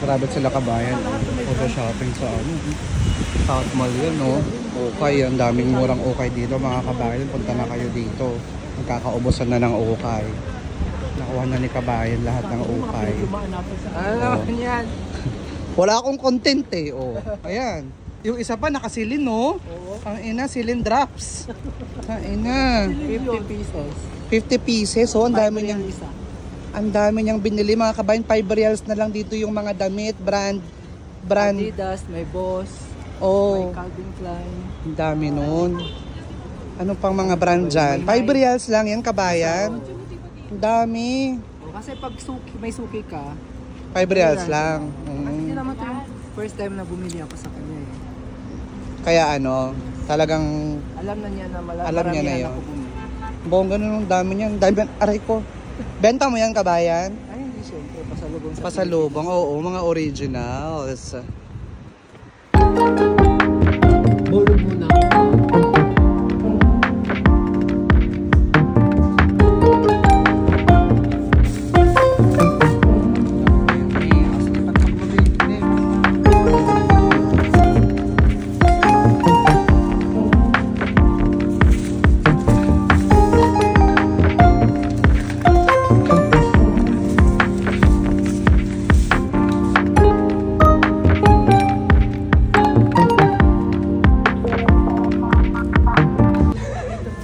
Grabe sila kabayan. Photo shopping sa ano. South Mall yun, no? Okay, ang daming murang okay dito mga kabayan. Punta na kayo dito. Magkakaubusan na ng okay. Nakuha na ni kabayan lahat ng okay. Ano naman yan? Wala akong content eh. Oh, ayan. Yung isa pa nakasilin, no? Ang ina, silin drops. Ang ina. 50 pesos. 50 pieces. So, ang dami niyang... Isa. Ang dami niyang binili mga kabayan. 5 reals na lang dito yung mga damit, brand. Adidas, may Boss, Oh, may Calvin Klein. ang dami nun. Ano pang mga brand dyan? 5 reals lang yan kabayan. Ang dami. Kasi pag may suki ka, 5 reals lang. kasi hindi naman ito yung first time na bumili ako sa kanya eh. Kaya ano, talagang Alam na niya na Alam niya na maramihan yun. ako bumili. bongga nun, ang dami niyan. Dami, aray ko. Benta mo yan kabayan? Ay, hindi siyempre. Pasalubong sa Pasalubong, oo, mga originals. Bulog muna.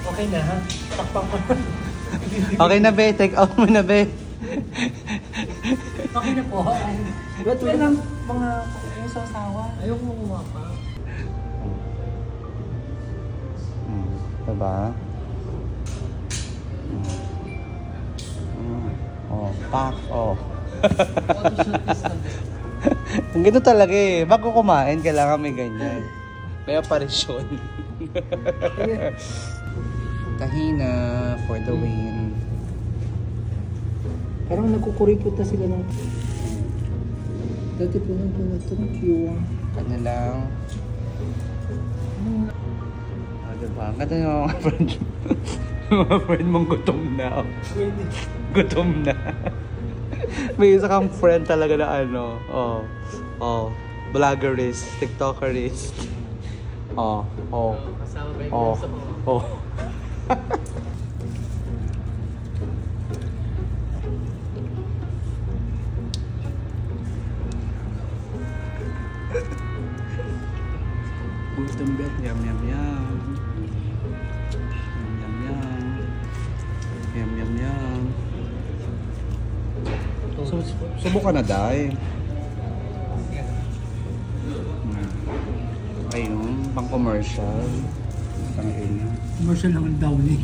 Okay na ha? Takpak mo. Okay na be, take out mo na be. Okay na po. Ba't wala lang mga yung sasawa? Ayoko kumuha pa. Diba? Oh, pak, oh. Ang ganda talaga eh. Bago kumain, kailangan may ganyan. May aparisyon. Tahina for the win. Parang nagkukuripot na sila ng... Dati po nang ito ng Q1. Ano lang. Diba? Ang ganda yung mga friend. Mga friend mong gutom na. Gutom na. May isa kang friend talaga na ano. Vloggerist, TikTokerist. Kasama ba yung sa mga? Gutenberg. Yum, yum, yum. Yum, yum, yum. Yum, yum, yum. Subukan na, Day. Ayun, pang commercial. Commercial lang ang downy.